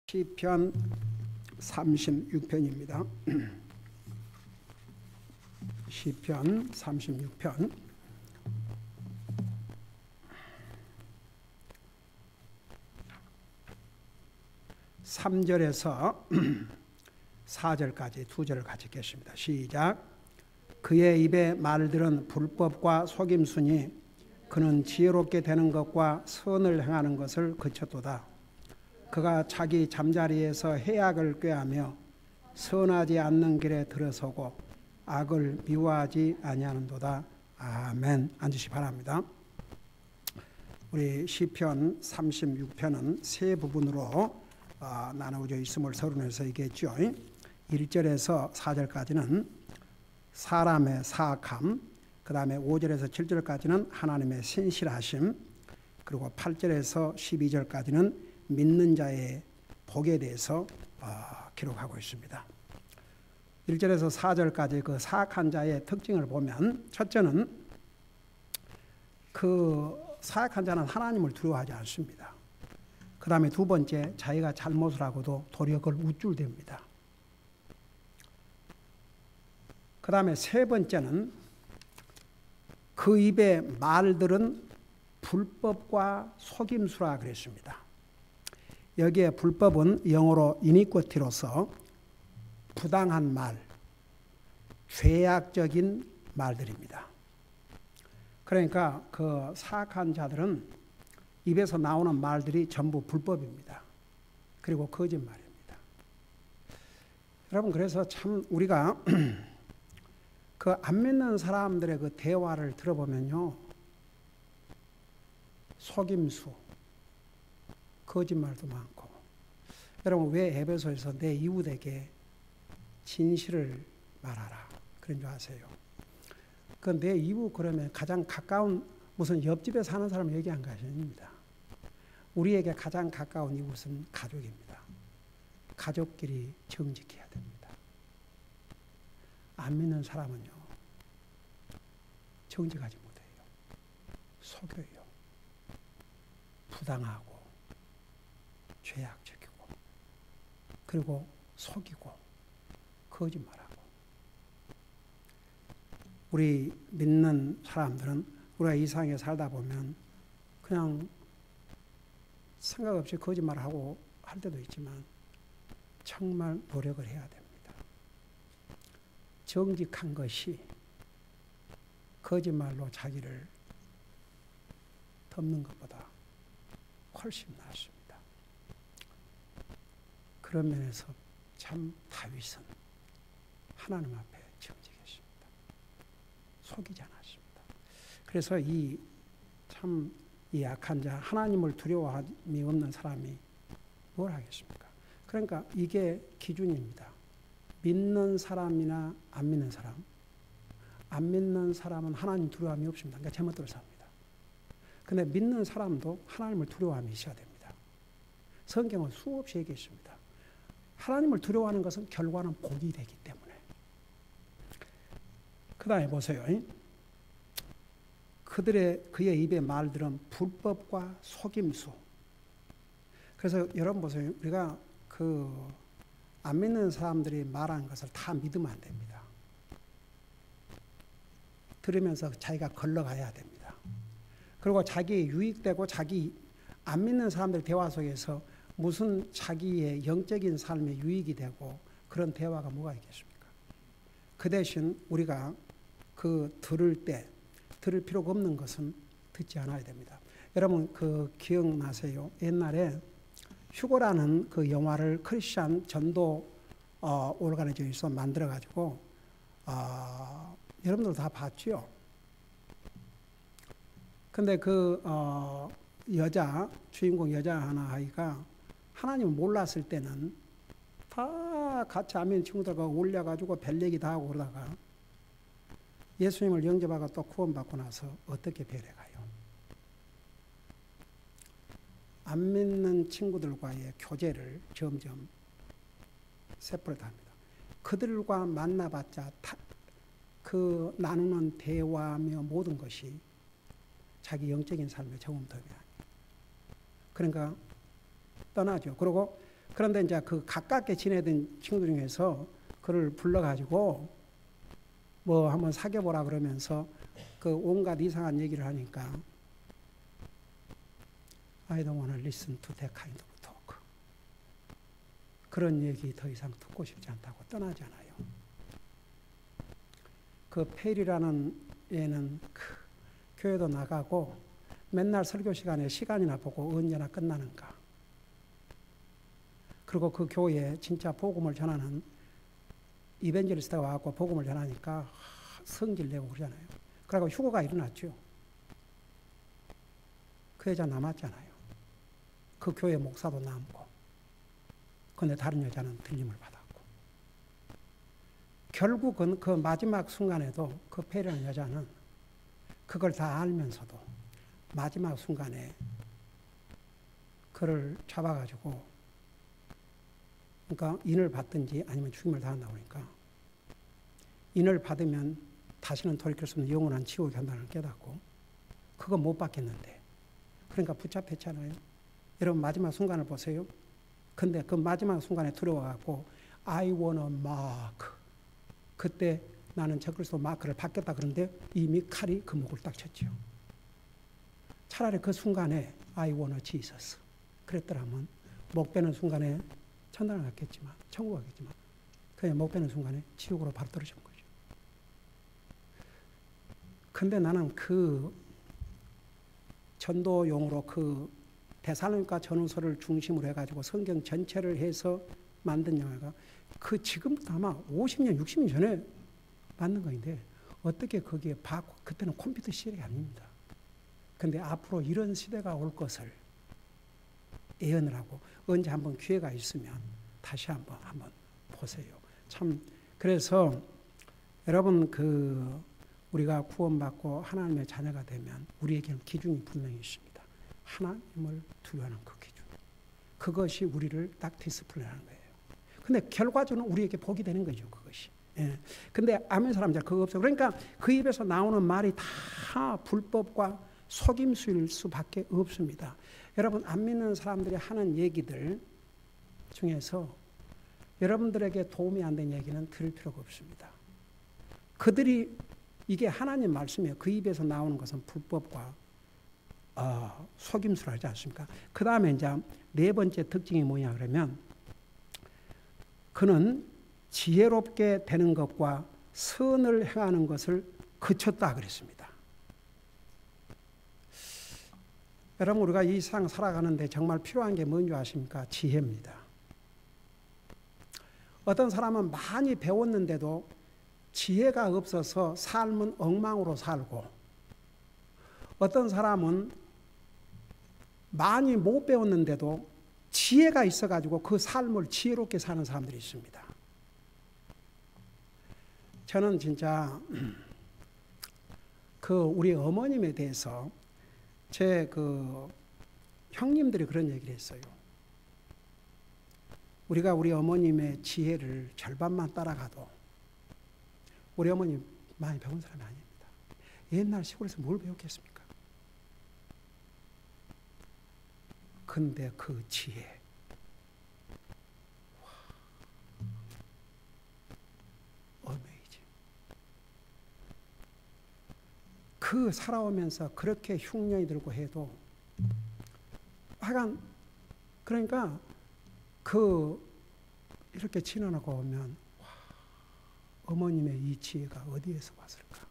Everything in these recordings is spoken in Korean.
시편 36편입니다. 시편 36편 3절에서 4절까지 두 절을 같이 읽겠습니다. 시작. 그의 입의 말들은 불법과 속임수니 그는 지혜롭게 되는 것과 선을 행하는 것을 그쳤도다. 그가 자기 잠자리에서 해악을 꾀하며 선하지 않는 길에 들어서고 악을 미워하지 아니하는도다. 아멘. 앉으시 바랍니다. 우리 시편 36편은 세 부분으로 나누어져 있음을 서론에서 얘기했죠. 1절에서 4절까지는 사람의 사악함, 그 다음에 5절에서 7절까지는 하나님의 신실하심, 그리고 8절에서 12절까지는 믿는 자의 복에 대해서 기록하고 있습니다. 1절에서 4절까지 그 사악한 자의 특징을 보면, 첫째는 그 사악한 자는 하나님을 두려워하지 않습니다. 그 다음에 두 번째, 자기가 잘못을 하고도 도리어 그걸 우쭐댑니다. 그 다음에 세 번째는 그 입의 말들은 불법과 속임수라 그랬습니다. 여기에 불법은 영어로 iniquity로서 부당한 말, 죄악적인 말들입니다. 그러니까 그 사악한 자들은 입에서 나오는 말들이 전부 불법입니다. 그리고 거짓말입니다. 여러분, 그래서 참 우리가 그 안 믿는 사람들의 그 대화를 들어보면요, 속임수, 거짓말도 많고. 여러분, 왜 에베소에서 내 이웃에게 진실을 말하라 그런 줄 아세요? 그 내 이웃 그러면 가장 가까운 무슨 옆집에 사는 사람 얘기한 것이 아닙니다. 우리에게 가장 가까운 이웃은 가족입니다. 가족끼리 정직해야 됩니다. 안 믿는 사람은요, 정직하지 못해요. 속여요. 부당하고 죄악적이고, 그리고 속이고 거짓말하고. 우리 믿는 사람들은 우리가 이 세상에 살다 보면 그냥 생각 없이 거짓말하고 할 때도 있지만 정말 노력을 해야 됩니다. 정직한 것이 거짓말로 자기를 덮는 것보다 훨씬 낫습니다. 그런 면에서 참 다윗은 하나님 앞에 정직했습니다. 속이지 않았습니다. 그래서 이 약한 자, 하나님을 두려워함이 없는 사람이 뭘 하겠습니까? 그러니까 이게 기준입니다. 믿는 사람이나 안 믿는 사람. 안 믿는 사람은 하나님 두려움이 없습니다. 그러니까 제멋대로 삽니다. 근데 믿는 사람도 하나님을 두려워함이 있어야 됩니다. 성경은 수없이 얘기했습니다. 하나님을 두려워하는 것은 결과는 복이 되기 때문에. 그 다음에 보세요. 그의 입의 말들은 불법과 속임수. 그래서 여러분 보세요. 우리가 안 믿는 사람들이 말하는 것을 다 믿으면 안 됩니다. 들으면서 자기가 걸러가야 됩니다. 그리고 자기 유익되고 자기 안 믿는 사람들 대화 속에서 무슨 자기의 영적인 삶에 유익이 되고 그런 대화가 뭐가 있겠습니까? 그 대신 우리가 들을 필요가 없는 것은 듣지 않아야 됩니다. 여러분 기억나세요? 옛날에 휴거라는 그 영화를 크리스찬 전도 오르가니즘에서 만들어가지고 여러분들 다 봤죠? 근데 주인공 여자 아이가 하나님을 몰랐을 때는 다 같이 안 믿는 친구들과 올려가지고 별 얘기 다 하고 그러다가 예수님을 영접하고 또 구원받고 나서 어떻게 변해가요? 안 믿는 친구들과의 교제를 점점 세포를 합니다. 그들과 만나봤자 그 나누는 대화며 모든 것이 자기 영적인 삶의 경험들이야. 그러니까 떠나죠. 그리고 그런데 이제 그 가깝게 지내던 친구들 중에서 그를 불러가지고 뭐 한번 사귀어보라 그러면서 그 온갖 이상한 얘기를 하니까 I don't want to listen to that kind of talk. 그런 얘기 더 이상 듣고 싶지 않다고 떠나잖아요. 그 페일이라는 애는 그 교회도 나가고 맨날 설교 시간에 시간이나 보고 언제나 끝나는가. 그리고 그 교회에 진짜 복음을 전하는 이벤젤리스트가 와갖고 복음을 전하니까 성질 내고 그러잖아요. 그러고 휴거가 일어났죠. 그 여자 남았잖아요. 그 교회 목사도 남고. 그런데 다른 여자는 들림을 받았고. 결국은 그 마지막 순간에도 그 페리라는 여자는 그걸 다 알면서도 마지막 순간에 그를 잡아가지고 그러니까 인을 받든지 아니면 죽임을 당한다고 그러니까 인을 받으면 다시는 돌이킬 수 없는 영원한 지옥이 간다는 걸 깨닫고 그거 못 받겠는데 그러니까 붙잡혔잖아요. 여러분 마지막 순간을 보세요. 근데 그 마지막 순간에 두려워갖고 I wanna mark 그때 나는 적그리스도 마크를 받겠다 그런데 이미 칼이 그 목을 딱 쳤죠. 차라리 그 순간에 I wanna Jesus 그랬더라면 목 베는 순간에 천당을 갔겠지만 천국 가겠지만 그냥 목 베는 순간에 지옥으로 바로 떨어진 거죠. 근데 나는 그 전도용으로 그 데살로니가 전후서를 중심으로 해가지고 성경 전체를 해서 만든 영화가 그 지금부터 아마 50년, 60년 전에 만든 거인데 어떻게 거기에 그때는 컴퓨터 시절이 아닙니다. 근데 앞으로 이런 시대가 올 것을 예언을 하고 언제 한번 기회가 있으면 다시 한번 보세요. 참 그래서 여러분 그 우리가 구원받고 하나님의 자녀가 되면 우리에게는 기준이 분명히 있습니다. 하나님을 두려워하는 그 기준. 그것이 우리를 딱 디스플레이하는 거예요. 근데 결과적으로 우리에게 복이 되는 거죠, 그것이. 예. 근데 아멘 사람들 그거 없어요. 그러니까 그 입에서 나오는 말이 다 불법과 속임수일 수밖에 없습니다. 여러분 안 믿는 사람들이 하는 얘기들 중에서 여러분들에게 도움이 안 되는 얘기는 들을 필요가 없습니다. 그들이 이게 하나님 말씀이에요. 그 입에서 나오는 것은 불법과 속임수를 하지 않습니까? 그 다음에 이제 네 번째 특징이 뭐냐 그러면 그는 지혜롭게 되는 것과 선을 행하는 것을 그쳤다 그랬습니다. 여러분 우리가 이 세상 살아가는데 정말 필요한 게 뭔지 아십니까? 지혜입니다. 어떤 사람은 많이 배웠는데도 지혜가 없어서 삶은 엉망으로 살고 어떤 사람은 많이 못 배웠는데도 지혜가 있어가지고 그 삶을 지혜롭게 사는 사람들이 있습니다. 저는 진짜 그 우리 어머님에 대해서 제 그 형님들이 그런 얘기를 했어요. 우리가 우리 어머님의 지혜를 절반만 따라가도 우리 어머니 많이 배운 사람이 아닙니다. 옛날 시골에서 뭘 배웠겠습니까? 근데 그 지혜 어메이징. 그 살아오면서 그렇게 흉년이 들고 해도 하여간 그러니까 그 이렇게 지나고 오면 와, 어머님의 이 지혜가 어디에서 왔을까?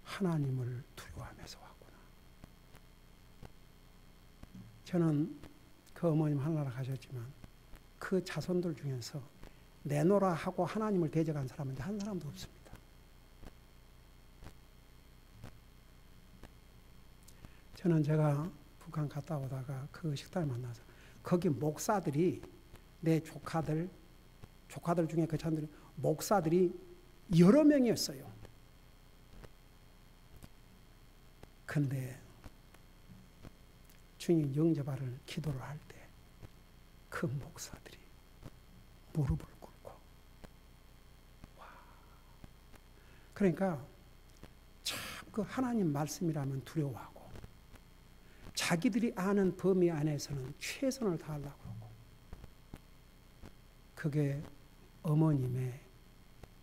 하나님을 두려워하면서 왔구나. 저는 그 어머님 하늘나라 가셨지만 그 자손들 중에서 내노라 하고 하나님을 대적한 사람은 한 사람도 없습니다. 저는 제가 북한 갔다 오다가 그 식당을 만나서 거기 목사들이 내 조카들 중에 그 자들이 목사들이 여러 명이었어요. 근데 주님 영접하를 기도를 할 때 그 목사들이 무릎을 꿇고 와. 그러니까 참 그 하나님 말씀이라면 두려워하고 참 자기들이 아는 범위 안에서는 최선을 다하려고 그러고, 그게 어머님의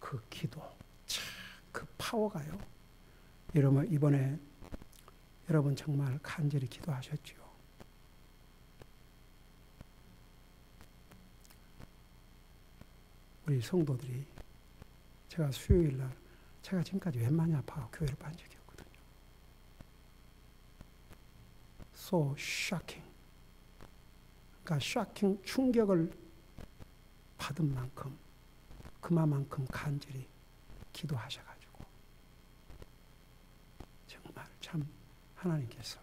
그 기도, 참 그 파워가요. 여러분 이번에 여러분 정말 간절히 기도하셨죠. 우리 성도들이, 제가 수요일 날, 제가 지금까지 웬만히 아파서 교회를 간 적이 없거든요. So shocking. 그러니까 shocking, 충격을 받은 만큼, 그만큼 간절히 기도하셔가지고 정말 참 하나님께서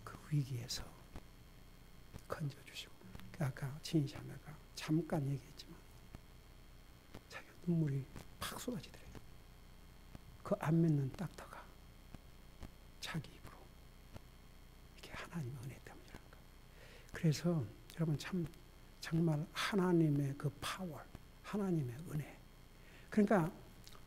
그 위기에서 건져주시고, 아까 진희자매가 잠깐 얘기했지만 자기가 눈물이 팍 쏟아지더래요. 그 안 믿는 닥터가 자기 입으로 이게 하나님의 은혜 때문이라는 거. 그래서 여러분 참 정말 하나님의 그 파워, 하나님의 은혜. 그러니까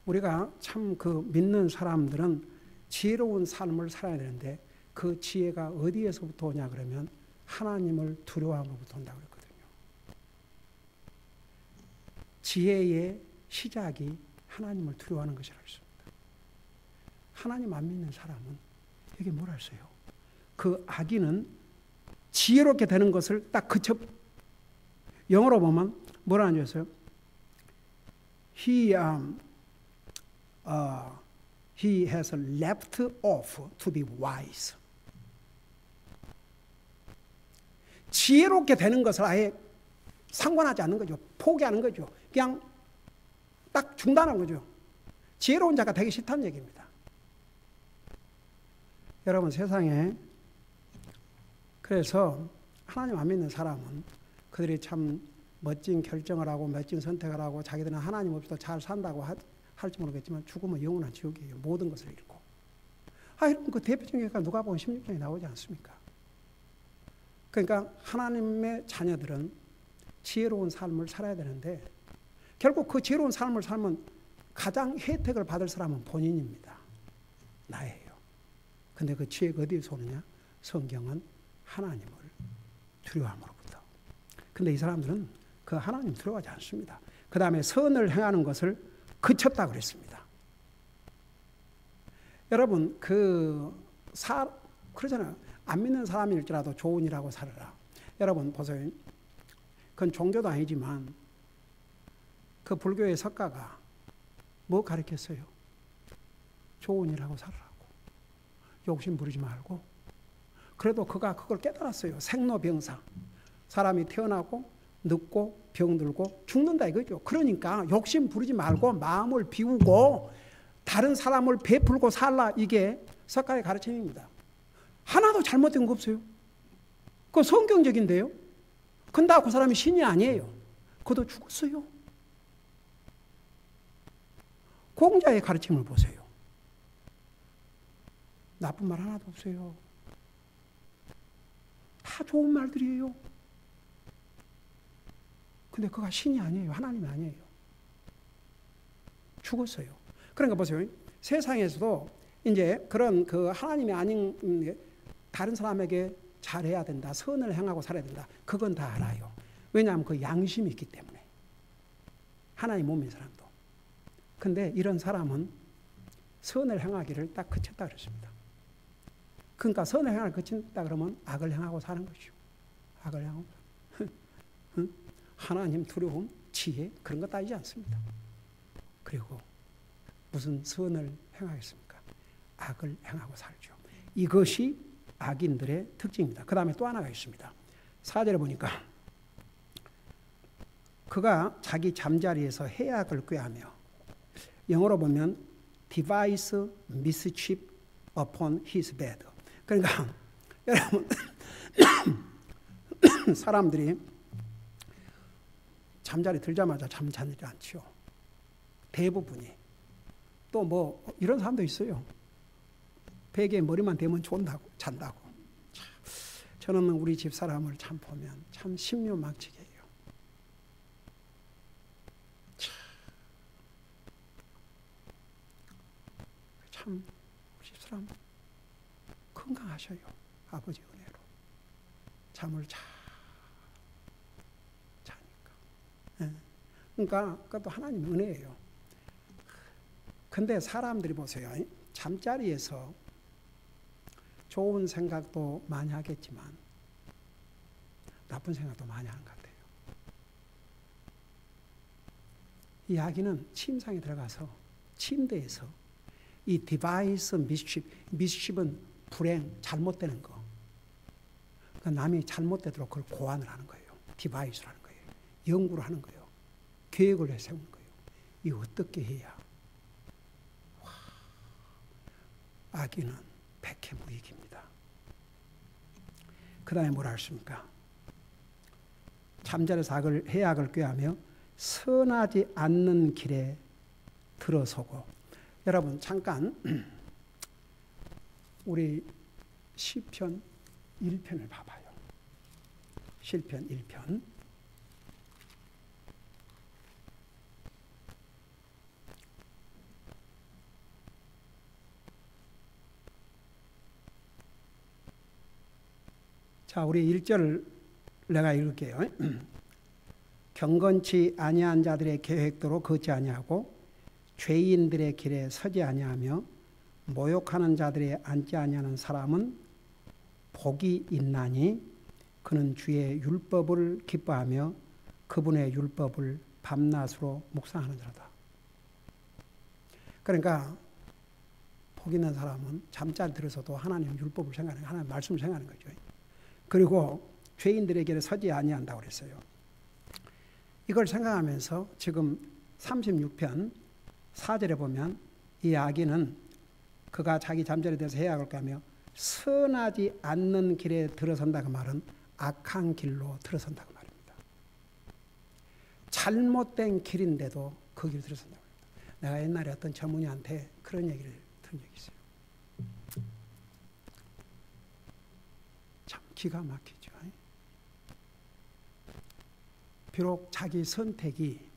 우리가 참 그 믿는 사람들은 지혜로운 삶을 살아야 되는데, 그 지혜가 어디에서부터 오냐 그러면 하나님을 두려워함으로부터 온다고 그랬거든요. 지혜의 시작이 하나님을 두려워하는 것이라고 했습니다. 하나님 안 믿는 사람은 여기 뭐라 했어요? 그 악인은 지혜롭게 되는 것을 딱 그쳐, 영어로 보면 뭐라 하셨어요? He has left off to be wise. 지혜롭게 되는 것을 아예 상관하지 않는 거죠. 포기하는 거죠. 그냥 딱 중단하는 거죠. 지혜로운 자가 되기 싫다는 얘기입니다. 여러분 세상에, 그래서 하나님 안 믿는 사람은 그들이 참 멋진 결정을 하고 멋진 선택을 하고 자기들은 하나님 없이도 잘 산다고 할지 모르겠지만 죽으면 영원한 지옥이에요. 모든 것을 잃고. 여러분 그 대표적인 예가 누가복음 16장에 나오지 않습니까? 그러니까 하나님의 자녀들은 지혜로운 삶을 살아야 되는데, 결국 그 지혜로운 삶을 살면 가장 혜택을 받을 사람은 본인입니다. 나예요. 근데 그 지혜가 어디에서 오느냐? 성경은 하나님을 두려워함으로부터. 근데 이 사람들은 그 하나님 두려워하지 않습니다. 그 다음에 선을 행하는 것을 그쳤다 그랬습니다. 여러분 그러잖아요. 안 믿는 사람일지라도 좋은 일하고 살아라. 여러분 보세요. 그건 종교도 아니지만 그 불교의 석가가 뭐 가르쳤어요? 좋은 일하고 살아라고. 욕심 부리지 말고. 그래도 그가 그걸 깨달았어요. 생로병사. 사람이 태어나고 늙고 병들고 죽는다 이거죠. 그러니까 욕심 부리지 말고 마음을 비우고 다른 사람을 베풀고 살라. 이게 석가의 가르침입니다. 하나도 잘못된 거 없어요. 그건 성경적인데요. 근데 그 사람이 신이 아니에요. 그도 죽었어요. 공자의 가르침을 보세요. 나쁜 말 하나도 없어요. 다 좋은 말들이에요. 근데 그가 신이 아니에요. 하나님이 아니에요. 죽었어요. 그러니까 보세요. 세상에서도 이제 그런 그 하나님이 아닌 다른 사람에게 잘해야 된다. 선을 행하고 살아야 된다. 그건 다 알아요. 왜냐하면 그 양심이 있기 때문에. 하나님 못 믿는 사람도. 근데 이런 사람은 선을 행하기를 딱 그쳤다 그랬습니다. 그러니까 선을 행하기를 그친다 그러면 악을 행하고 사는 것이죠. 악을 행하고. 하나님 두려움, 지혜 그런 거 따지지 않습니다. 그리고 무슨 선을 행하겠습니까? 악을 행하고 살죠. 이것이 악인들의 특징입니다. 그 다음에 또 하나가 있습니다. 4절에 보니까 그가 자기 잠자리에서 해악을 꾀하며, 영어로 보면 devise mischief upon his bed. 그러니까 여러분 사람들이 잠자리 들자마자 잠자지 않죠. 대부분이. 또 뭐 이런 사람도 있어요. 베개에 머리만 대면 잔다고. 저는 우리 집 사람을 참 보면 참 신묘막측이에요. 참 우리 집 사람 그 건강하셔요. 아버지 은혜로. 잠을 자니까. 예. 그러니까 그것도 하나님 은혜예요. 근데 사람들이 보세요. 잠자리에서 좋은 생각도 많이 하겠지만 나쁜 생각도 많이 하는 것 같아요. 이 아기는 침상에 들어가서 침대에서 이 디바이스 미스십은 불행, 잘못되는 거. 그러니까 남이 잘못되도록 그걸 고안을 하는 거예요. 디바이스라는 거예요. 연구를 하는 거예요. 계획을 세우는 거예요. 이 어떻게 해야 아기는 백해무익입니다. 그 다음에 뭐라 했습니까? 잠자리에서 해악을 꾀하며 선하지 않는 길에 들어서고. 여러분 잠깐 우리 시편 1편을 봐봐요. 시편 1편. 자, 우리 1절 내가 읽을게요. 경건치 아니한 자들의 계획대로 걷지 아니하고 죄인들의 길에 서지 아니하며 모욕하는 자들의 앉지 아니하는 사람은 복이 있나니 그는 주의 율법을 기뻐하며 그분의 율법을 밤낮으로 묵상하는 자다. 그러니까 복 있는 사람은 잠자리 들어서도 하나님 율법을 생각하는, 하나님 말씀을 생각하는 거죠. 그리고 죄인들의 길에 서지 아니한다고 그랬어요. 이걸 생각하면서 지금 36편 4절에 보면 이 아기는 그가 자기 잠자리에 대해서 해악을 꾀하며 선하지 않는 길에 들어선다고 말은 악한 길로 들어선다고 말입니다. 잘못된 길인데도 그 길을 들어선다고 합니다. 내가 옛날에 어떤 전문의한테 그런 얘기를 들은 적이 있어요. 참 기가 막히죠. 비록 자기 선택이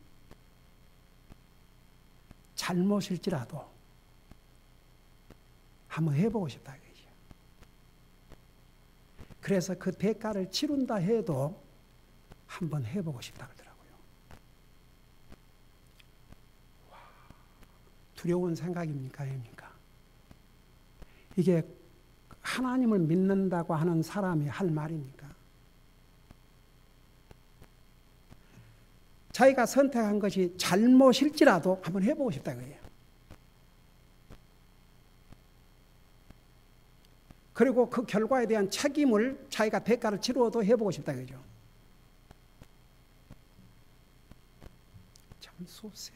잘못일지라도 한번 해보고 싶다 이거죠. 그래서 그 대가를 치른다 해도 한번 해보고 싶다 그러더라고요. 와, 두려운 생각입니까? 아닙니까? 이게 하나님을 믿는다고 하는 사람이 할 말입니까? 자기가 선택한 것이 잘못일지라도 한번 해보고 싶다 그래요. 그리고 그 결과에 대한 책임을 자기가 대가를 치루어도 해보고 싶다 그죠. 참 소세드.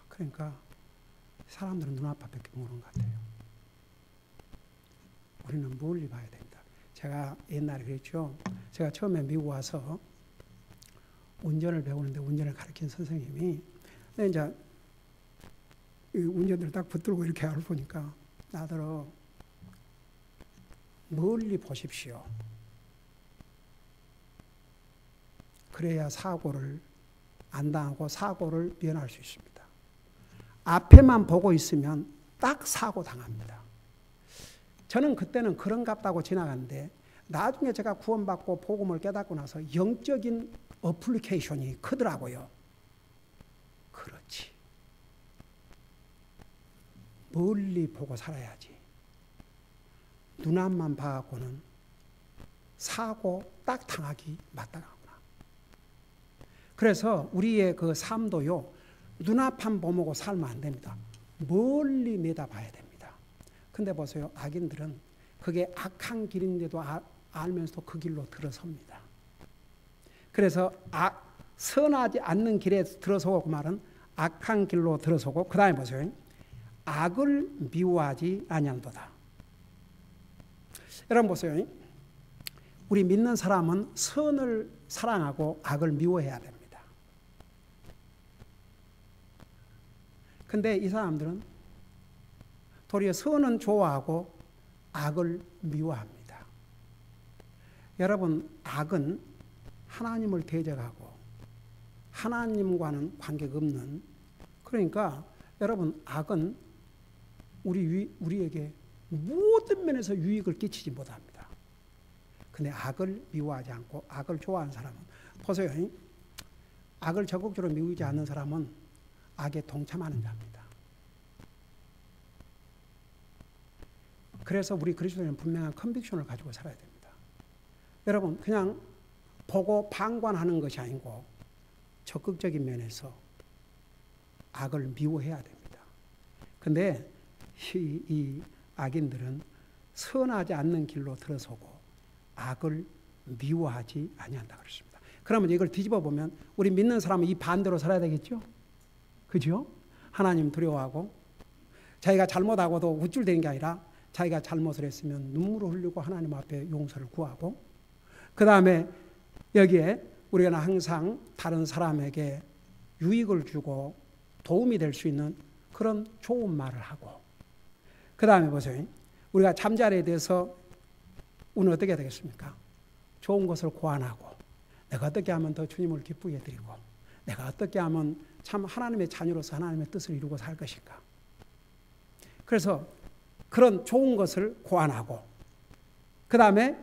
그러니까 사람들은 눈앞밖에 모르는 것 같아요. 우리는 멀리 봐야 됩니다. 제가 옛날에 그랬죠. 제가 처음에 미국 와서 운전을 배우는데 운전을 가르친 선생님이 이제 운전대를 딱 붙들고 이렇게 하를 보니까 나더러 멀리 보십시오. 그래야 사고를 안 당하고 사고를 면할 수 있습니다. 앞에만 보고 있으면 딱 사고 당합니다. 저는 그때는 그런갑다고 지나갔는데 나중에 제가 구원받고 복음을 깨닫고 나서 영적인 어플리케이션이 크더라고요. 그렇지. 멀리 보고 살아야지. 눈앞만 봐갖고는 사고 딱 당하기 마땅하구나. 그래서 우리의 그 삶도요. 눈앞만 보고 살면 안 됩니다. 멀리 내다봐야 됩니다. 근데 보세요. 악인들은 그게 악한 길인데도 알면서도 그 길로 들어섭니다. 그래서 선하지 않는 길에 들어서고 그 말은 악한 길로 들어서고 그 다음에 보세요. 악을 미워하지 아니한도다. 여러분 보세요. 우리 믿는 사람은 선을 사랑하고 악을 미워해야 됩니다. 근데 이 사람들은 도리어 선은 좋아하고 악을 미워합니다. 여러분, 악은 하나님을 대적하고 하나님과는 관계가 없는, 그러니까 여러분, 악은 우리에게 모든 면에서 유익을 끼치지 못합니다. 근데 악을 미워하지 않고 악을 좋아하는 사람은, 보세요. 악을 적극적으로 미우지 않는 사람은 악에 동참하는 자입니다. 그래서 우리 그리스도인은 분명한 컨빅션을 가지고 살아야 됩니다. 여러분, 그냥 보고 방관하는 것이 아니고 적극적인 면에서 악을 미워해야 됩니다. 근데 이 악인들은 선하지 않는 길로 들어서고 악을 미워하지 아니한다 그랬습니다. 그러면 이걸 뒤집어 보면 우리 믿는 사람은 이 반대로 살아야 되겠죠? 그죠? 하나님 두려워하고 자기가 잘못하고도 우쭐대는 게 아니라 자기가 잘못을 했으면 눈물을 흘리고 하나님 앞에 용서를 구하고, 그 다음에 여기에 우리가 항상 다른 사람에게 유익을 주고 도움이 될 수 있는 그런 좋은 말을 하고, 그 다음에 보세요. 우리가 잠자리에 대해서 오늘 어떻게 해야 되겠습니까? 좋은 것을 고안하고, 내가 어떻게 하면 더 주님을 기쁘게 드리고, 내가 어떻게 하면 참 하나님의 자녀로서 하나님의 뜻을 이루고 살 것인가. 그래서 그런 좋은 것을 고안하고, 그 다음에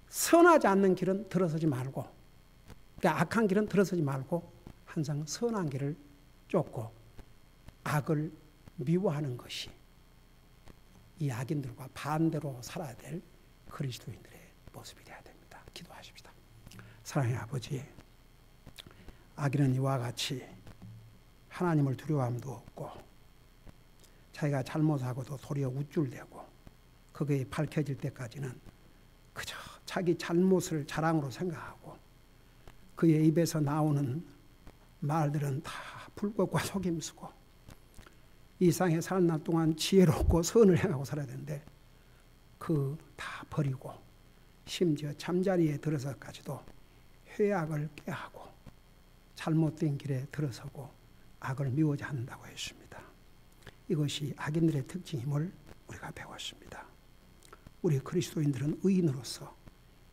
선하지 않는 길은 들어서지 말고, 그러니까 악한 길은 들어서지 말고 항상 선한 길을 쫓고 악을 미워하는 것이 이 악인들과 반대로 살아야 될 그리스도인들의 모습이 되어야 됩니다. 기도하십시다. 사랑의 아버지, 악인은 이와 같이 하나님을 두려워함도 없고 자기가 잘못하고도 도리어 우쭐대고 그게 밝혀질 때까지는 그저 자기 잘못을 자랑으로 생각하고 그의 입에서 나오는 말들은 다 불꽃과 속임수고 이 세상에 사는 날 동안 지혜롭고 선을 행하고 살아야 되는데 그 다 버리고 심지어 잠자리에 들어서까지도 회악을 꾀하고 잘못된 길에 들어서고 악을 미워하지 않는다고 했습니다. 이것이 악인들의 특징임을 우리가 배웠습니다. 우리 그리스도인들은 의인으로서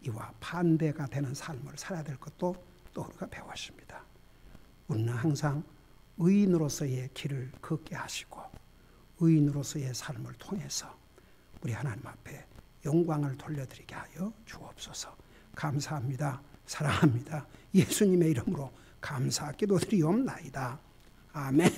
이와 반대가 되는 삶을 살아야 될 것도 또 우리가 배웠습니다. 우리는 항상 의인으로서의 길을 걷게 하시고 의인으로서의 삶을 통해서 우리 하나님 앞에 영광을 돌려드리게 하여 주옵소서. 감사합니다. 사랑합니다. 예수님의 이름으로 감사 기도드리옵나이다. 아멘.